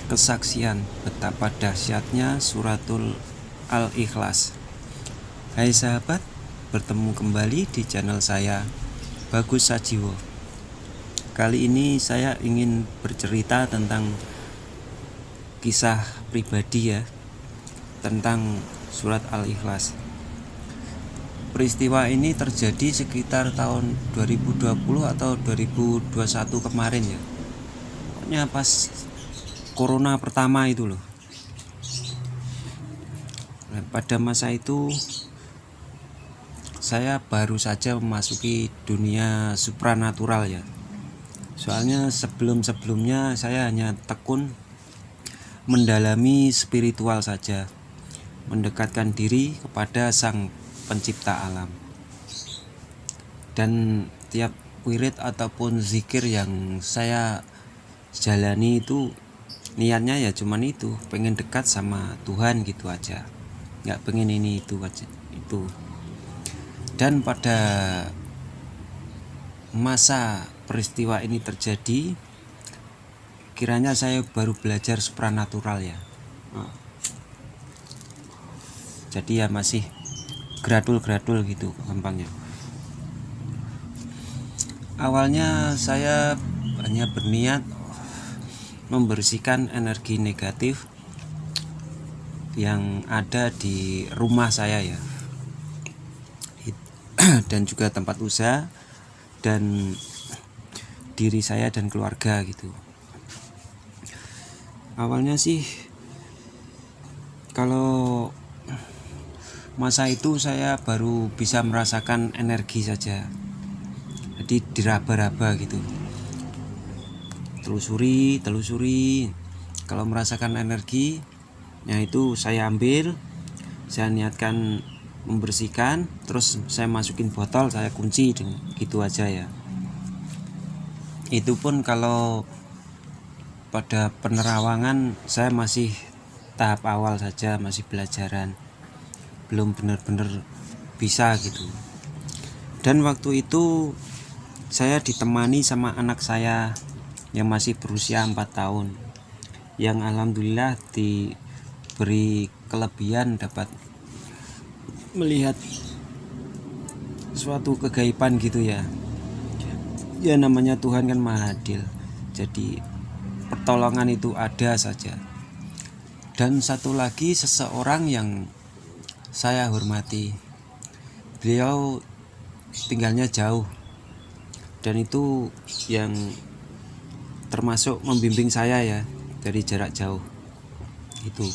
kesaksian betapa dahsyatnya suratul Al-Ikhlas. Hai sahabat, bertemu kembali di channel saya, Bagus Sajiwo. Kali ini saya ingin bercerita tentang kisah pribadi ya, tentang surat Al-Ikhlas. Peristiwa ini terjadi sekitar tahun 2020 atau 2021 kemarin ya. Pokoknya pas Corona pertama itu loh. Nah, pada masa itu saya baru saja memasuki dunia supranatural ya. Soalnya sebelum-sebelumnya saya hanya tekun mendalami spiritual saja, mendekatkan diri kepada Sang Pencipta alam. Dan tiap wirid ataupun zikir yang saya jalani itu niatnya ya cuman itu, pengen dekat sama Tuhan gitu aja, nggak pengen ini itu aja itu. Dan pada masa peristiwa ini terjadi, kiranya saya baru belajar supranatural ya. Jadi ya masih gradul gitu gampangnya. Awalnya saya hanya berniat membersihkan energi negatif yang ada di rumah saya ya, dan juga tempat usaha dan diri saya dan keluarga gitu. Awalnya sih kalau masa itu saya baru bisa merasakan energi saja, jadi diraba-raba gitu, telusuri kalau merasakan energi ya itu saya ambil, saya niatkan membersihkan, terus saya masukin botol, saya kunci gitu aja ya. Itu pun kalau pada penerawangan saya masih tahap awal saja, masih belajaran, belum benar-benar bisa gitu. Dan waktu itu saya ditemani sama anak saya yang masih berusia 4 tahun, yang alhamdulillah diberi kelebihan dapat melihat suatu kegaiban gitu ya. Ya namanya Tuhan kan maha adil, jadi pertolongan itu ada saja. Dan satu lagi seseorang yang saya hormati, beliau tinggalnya jauh, dan itu yang termasuk membimbing saya ya dari jarak jauh itu.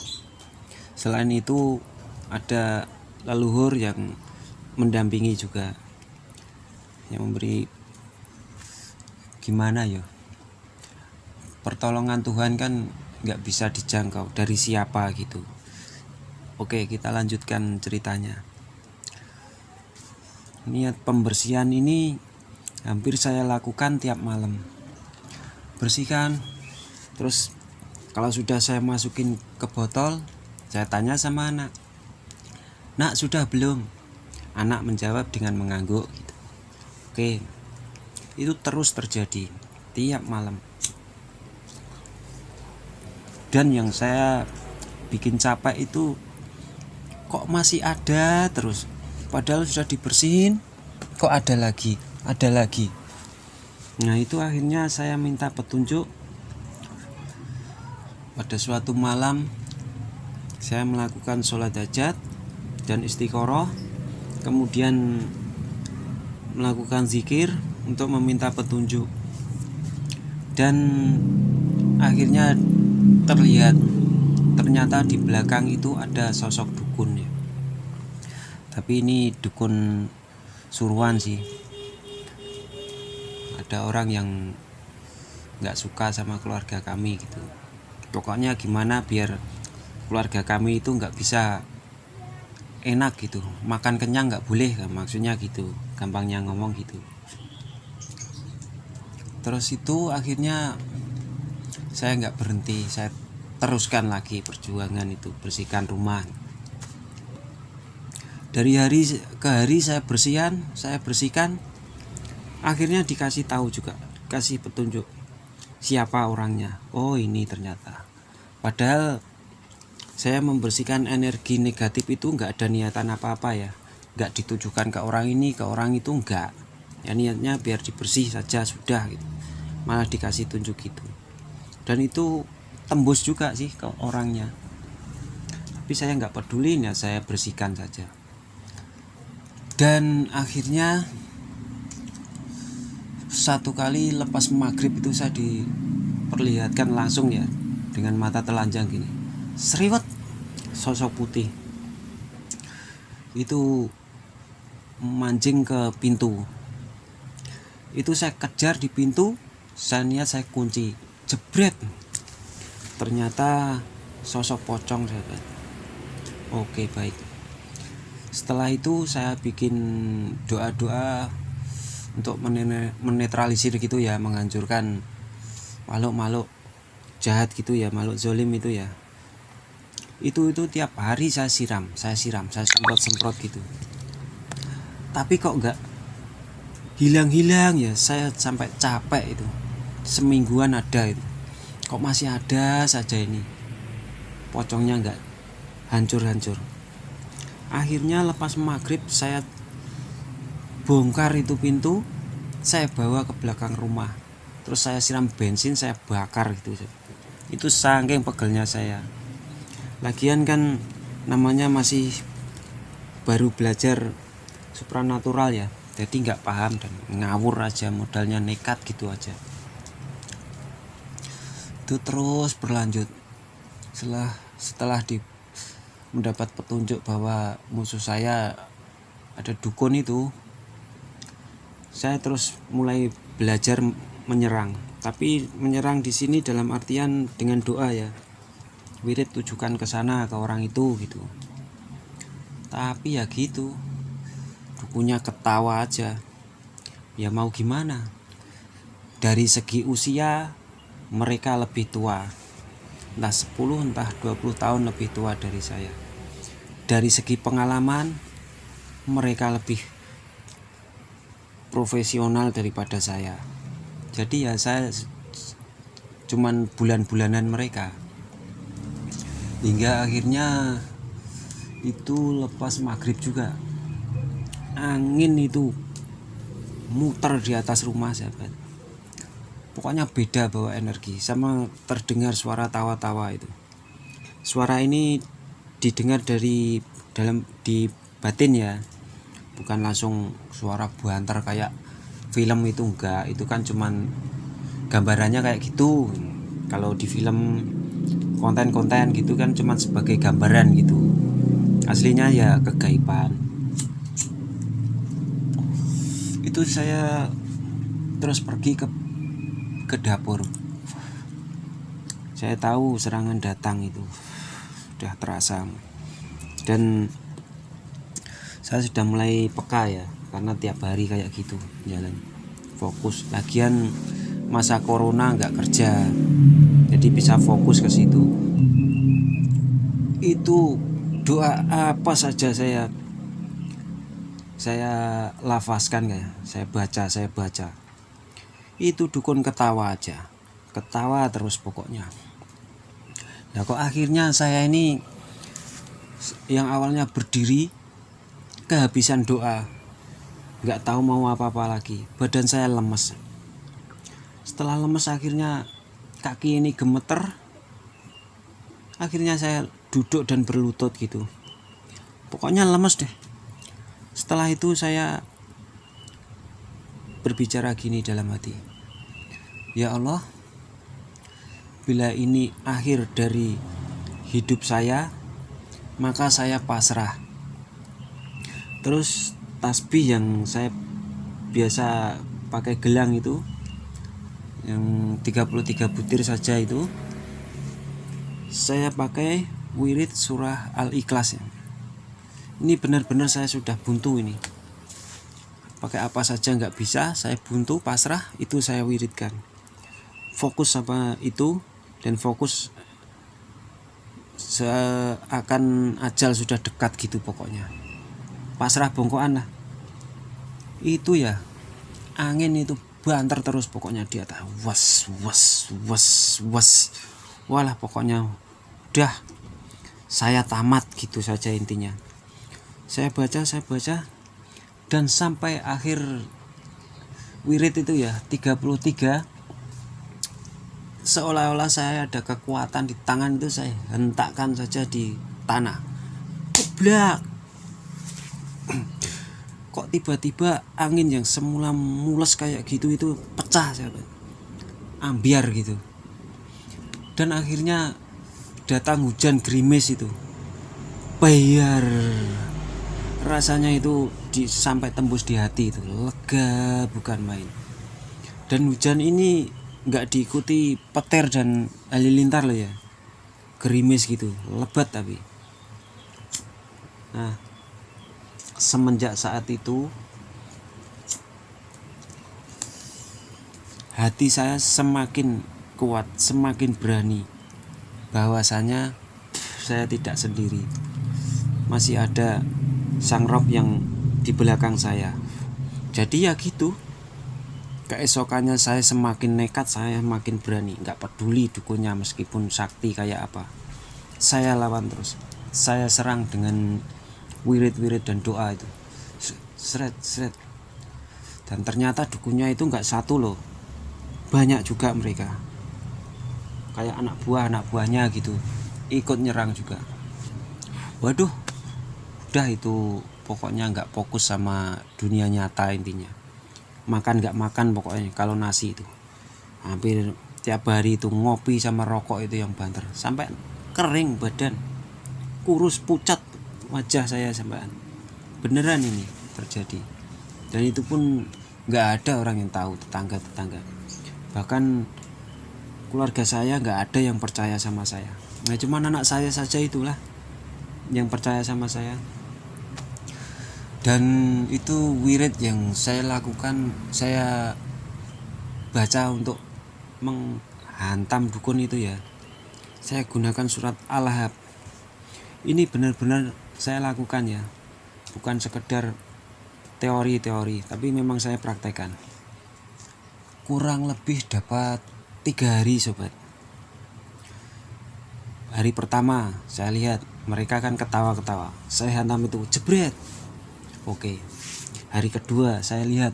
Selain itu ada leluhur yang mendampingi juga, yang memberi gimana ya, pertolongan Tuhan kan nggak bisa dijangkau dari siapa gitu. Oke, kita lanjutkan ceritanya. Niat pembersihan ini hampir saya lakukan tiap malam, bersihkan. Terus kalau sudah saya masukin ke botol, saya tanya sama anak, "Nak, sudah belum?" Anak menjawab dengan mengangguk gitu. Oke, itu terus terjadi tiap malam. Dan yang saya bikin capek itu, kok masih ada terus, padahal sudah dibersihin, kok ada lagi. Nah itu akhirnya saya minta petunjuk. Pada suatu malam saya melakukan sholat hajat dan istiqoroh, kemudian melakukan zikir untuk meminta petunjuk. Dan akhirnya ternyata di belakang itu ada sosok dukun ya. Tapi ini dukun suruhan sih. Ada orang yang gak suka sama keluarga kami gitu. Pokoknya gimana biar keluarga kami itu gak bisa enak gitu, makan kenyang gak boleh kan, maksudnya gitu, gampangnya ngomong gitu. Terus itu akhirnya saya gak berhenti, saya teruskan lagi perjuangan itu, bersihkan rumah. Dari hari ke hari saya bersihkan, akhirnya dikasih tahu juga, kasih petunjuk siapa orangnya. Oh ini ternyata Padahal saya membersihkan energi negatif itu nggak ada niatan apa-apa ya, nggak ditujukan ke orang ini ke orang itu, nggak ya, niatnya biar dibersih saja sudah gitu, malah dikasih tunjuk gitu. Dan itu tembus juga sih ke orangnya, tapi saya nggak peduli ya, saya bersihkan saja. Dan akhirnya satu kali lepas maghrib itu saya diperlihatkan langsung ya, dengan mata telanjang gini, seriwet sosok putih itu mancing ke pintu. Itu saya kejar di pintu, saya niat saya kunci, jebret, ternyata sosok pocong saya. Oke, baik. Setelah itu saya bikin doa-doa untuk menetralisir gitu ya, menghancurkan makhluk-makhluk jahat gitu ya, makhluk zolim itu ya. Itu tiap hari saya siram, saya semprot gitu. Tapi kok nggak hilang-hilang ya, saya sampai capek itu. Semingguan ada itu, kok masih ada saja ini pocongnya, nggak hancur-hancur. Akhirnya lepas maghrib saya bongkar itu pintu, saya bawa ke belakang rumah, terus saya siram bensin, saya bakar gitu. Itu saking pegelnya saya. Lagian kan namanya masih baru belajar supranatural ya, jadi nggak paham dan ngawur aja, modalnya nekat gitu aja. Itu terus berlanjut. Setelah mendapat petunjuk bahwa musuh saya ada dukun itu, saya terus mulai belajar menyerang. Tapi menyerang di sini dalam artian dengan doa ya, wirid tujukan ke sana, ke orang itu gitu. Tapi ya gitu, dukunnya ketawa aja. Ya mau gimana, dari segi usia mereka lebih tua, entah 10 entah 20 tahun lebih tua dari saya. Dari segi pengalaman mereka lebih profesional daripada saya. Jadi ya saya cuman bulan-bulanan mereka. Hingga akhirnya itu lepas maghrib juga, angin itu muter di atas rumah sahabat. Pokoknya beda bawa energi, sama terdengar suara tawa-tawa itu. Suara ini didengar dari dalam, di batin ya, bukan langsung suara buantar kayak film itu, enggak. Itu kan cuman gambarannya kayak gitu. Kalau di film konten-konten gitu kan cuma sebagai gambaran gitu, aslinya ya kegaiban. Itu saya terus pergi ke dapur. Saya tahu serangan datang itu sudah terasa, dan saya sudah mulai peka ya, karena tiap hari kayak gitu jalan fokus. Lagian masa corona nggak kerja, jadi bisa fokus ke situ. Itu doa apa saja saya lafazkan kayak, saya baca. Itu dukun ketawa aja, ketawa terus pokoknya. Nah kok akhirnya saya ini yang awalnya berdiri kehabisan doa, nggak tahu mau apa-apa lagi, badan saya lemes. Setelah lemes akhirnya kaki ini gemeter, akhirnya saya duduk dan berlutut gitu. Pokoknya lemes deh. Setelah itu saya berbicara gini dalam hati, ya Allah, bila ini akhir dari hidup saya, maka saya pasrah. Terus tasbih yang saya biasa pakai gelang itu, yang 33 butir saja itu, saya pakai wirid surah Al-Ikhlas ya. Ini benar-benar saya sudah buntu ini, pakai apa saja nggak bisa, saya buntu, pasrah, itu saya wiridkan. Fokus sama itu, dan fokus seakan ajal sudah dekat gitu pokoknya. Pasrah bongkoan lah. Itu ya, angin itu banter terus pokoknya di atas, was. Walah pokoknya udah saya tamat gitu saja intinya. Saya baca dan sampai akhir wirid itu ya 33, seolah-olah saya ada kekuatan di tangan itu, saya hentakkan saja di tanah. Jeblak. Kok tiba-tiba angin yang semula mules kayak gitu itu pecah, sahabat. Ambiar gitu. Dan akhirnya datang hujan gerimis itu. Bayar. Rasanya itu sampai tembus di hati itu, lega bukan main. Dan hujan ini nggak diikuti petir dan halilintar loh ya, gerimis gitu, lebat tapi. Nah, semenjak saat itu hati saya semakin kuat, semakin berani bahwasanya saya tidak sendiri, masih ada Sang Rob yang di belakang saya. Jadi ya gitu, keesokannya saya semakin nekat, saya makin berani, nggak peduli dukunnya meskipun sakti kayak apa, saya lawan terus. Saya serang dengan wirid-wirid dan doa itu, seret. Dan ternyata dukunnya itu nggak satu loh, banyak juga mereka, kayak anak buahnya gitu, ikut nyerang juga. Waduh, udah itu pokoknya nggak fokus sama dunia nyata intinya. Makan nggak makan pokoknya kalau nasi itu. Hampir tiap hari itu ngopi sama rokok itu yang banter. Sampai kering badan, kurus pucat wajah saya sampean. Beneran ini terjadi. Dan itu pun nggak ada orang yang tahu, tetangga. Bahkan keluarga saya nggak ada yang percaya sama saya. Nah, cuman anak saya saja itulah yang percaya sama saya. Dan itu wirid yang saya lakukan, saya baca untuk menghantam dukun itu ya. Saya gunakan surat Al-Lahab. Ini benar-benar saya lakukan ya, bukan sekedar teori, tapi memang saya praktekkan. Kurang lebih dapat 3 hari sobat. Hari pertama saya lihat mereka kan ketawa-ketawa, saya hantam itu jebret. Oke. Hari kedua saya lihat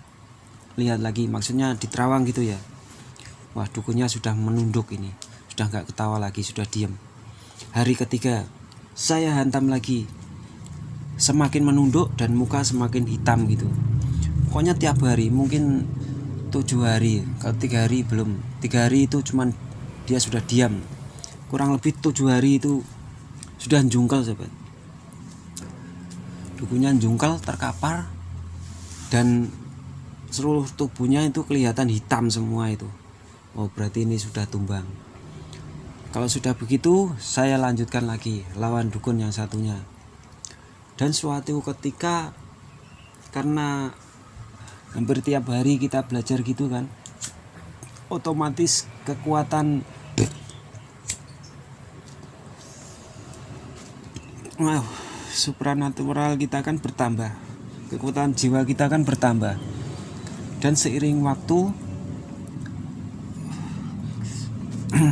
lagi, maksudnya di terawang gitu ya. Wah, dukunnya sudah menunduk ini, sudah nggak ketawa lagi, sudah diam. Hari ketiga saya hantam lagi, semakin menunduk dan muka semakin hitam gitu. Pokoknya tiap hari, mungkin 7 hari, kalau 3 hari belum. 3 hari itu cuman dia sudah diam. Kurang lebih 7 hari itu sudah jungkel sobat. Dukunnya jungkel, terkapar, dan seluruh tubuhnya itu kelihatan hitam semua itu. Oh, berarti ini sudah tumbang. Kalau sudah begitu, saya lanjutkan lagi lawan dukun yang satunya. Dan suatu ketika, karena hampir tiap hari kita belajar gitu kan, otomatis kekuatan supranatural kita kan bertambah, kekuatan jiwa kita kan bertambah. Dan seiring waktu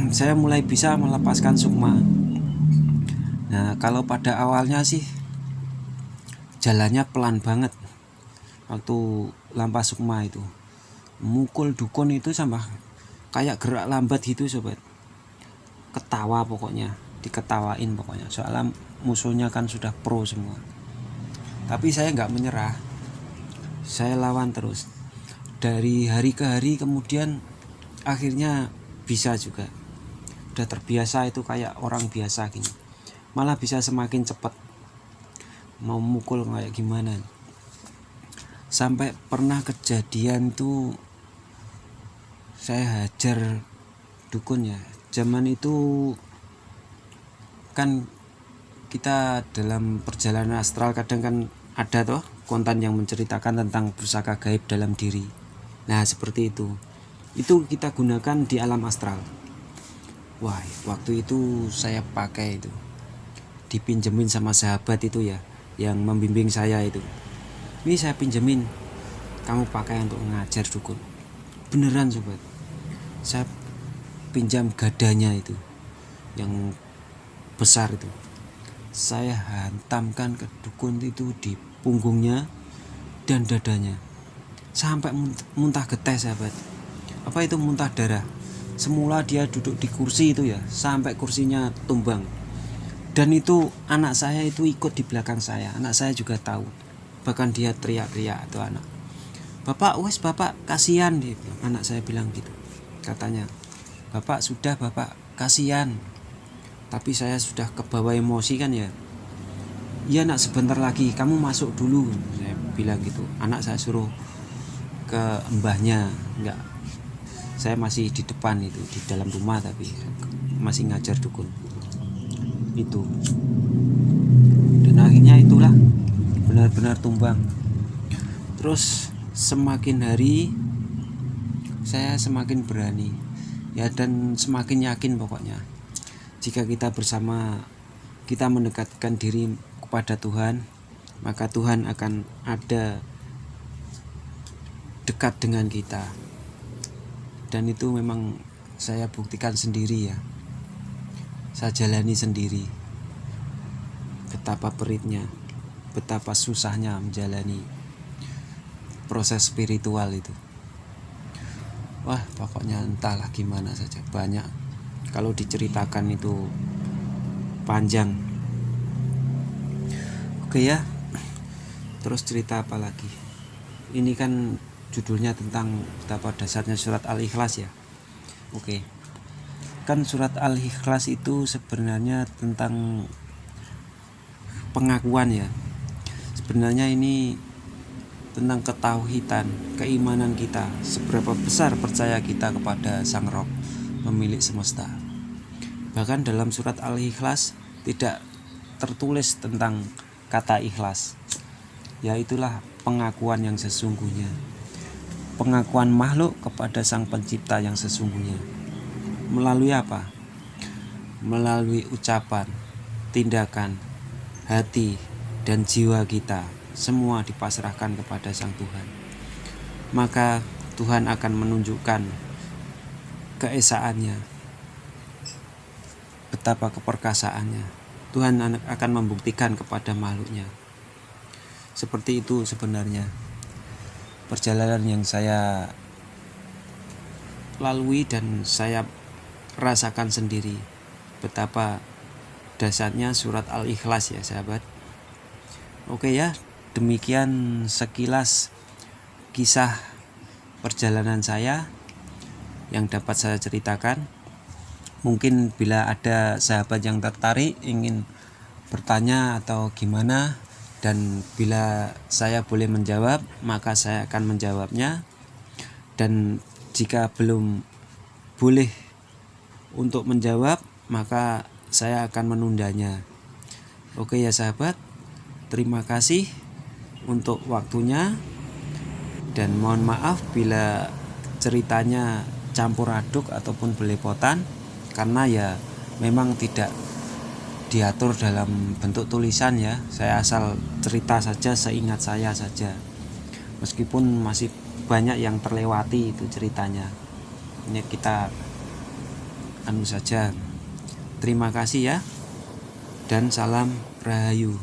saya mulai bisa melepaskan sukma. Nah, kalau pada awalnya sih jalannya pelan banget. Waktu lampas sukma itu mukul dukun itu sama kayak gerak lambat gitu sobat. Ketawa pokoknya, diketawain pokoknya, soalnya musuhnya kan sudah pro semua. Tapi saya nggak menyerah, saya lawan terus. Dari hari ke hari kemudian akhirnya bisa juga. Udah terbiasa itu kayak orang biasa gini. Malah bisa semakin cepat mau mukul kayak gimana. Sampai pernah kejadian tuh saya hajar dukun ya. Zaman itu kan kita dalam perjalanan astral kadang kan ada toh konten yang menceritakan tentang pusaka gaib dalam diri. Nah, seperti itu. Itu kita gunakan di alam astral. Wah, waktu itu saya pakai itu. Dipinjemin sama sahabat itu ya, yang membimbing saya itu. Ini saya pinjemin, kamu pakai untuk ngajar dukun. Beneran sobat. Saya pinjam gadanya itu, yang besar itu. Saya hantamkan ke dukun itu di punggungnya dan dadanya sampai muntah geteh, sahabat. Apa itu muntah darah? Semula dia duduk di kursi itu ya, sampai kursinya tumbang. Dan itu anak saya itu ikut di belakang saya. Anak saya juga tahu. Bahkan dia teriak-teriak itu anak. Bapak, wes bapak, kasihan, dia bilang. Anak saya bilang gitu. Katanya, bapak sudah, bapak, kasihan. Tapi saya sudah kebawa emosi kan ya. Iya nak, sebentar lagi, kamu masuk dulu, saya bilang gitu. Anak saya suruh ke mbahnya. Enggak, saya masih di depan itu, di dalam rumah, tapi masih ngajar dukun itu. Dan akhirnya itulah benar-benar tumbang. Terus semakin hari saya semakin berani ya, dan semakin yakin pokoknya, jika kita bersama, kita mendekatkan diri kepada Tuhan, maka Tuhan akan ada dekat dengan kita. Dan itu memang saya buktikan sendiri ya, saya jalani sendiri betapa peritnya, betapa susahnya menjalani proses spiritual itu. Wah, pokoknya entahlah gimana saja, banyak kalau diceritakan itu panjang. Oke ya, terus cerita apa lagi? Ini kan judulnya tentang betapa dasarnya surat Al-Ikhlas ya. Oke, kan surat Al-Ikhlas itu sebenarnya tentang pengakuan ya. Sebenarnya ini tentang ketauhidan, keimanan kita, seberapa besar percaya kita kepada Sang Rob, pemilik semesta. Bahkan dalam surat Al-Ikhlas tidak tertulis tentang kata ikhlas. Ya, itulah pengakuan yang sesungguhnya. Pengakuan makhluk kepada Sang Pencipta yang sesungguhnya. Melalui apa? Melalui ucapan, tindakan, hati, dan jiwa kita. Semua dipasrahkan kepada Sang Tuhan. Maka Tuhan akan menunjukkan keesaannya, betapa keperkasaannya. Tuhan akan membuktikan kepada makhluknya. Seperti itu sebenarnya perjalanan yang saya lalui dan saya rasakan sendiri, betapa dasarnya surat Al-Ikhlas ya, sahabat. Oke ya, demikian sekilas kisah perjalanan saya yang dapat saya ceritakan. Mungkin bila ada sahabat yang tertarik ingin bertanya atau gimana, dan bila saya boleh menjawab, maka saya akan menjawabnya. Dan jika belum boleh untuk menjawab, maka saya akan menundanya. Oke ya sahabat, terima kasih untuk waktunya, dan mohon maaf bila ceritanya campur aduk ataupun belepotan, karena ya memang tidak diatur dalam bentuk tulisan ya. Saya asal cerita saja seingat saya saja, meskipun masih banyak yang terlewati itu ceritanya. Ini kita saja. Terima kasih ya, dan salam Rahayu.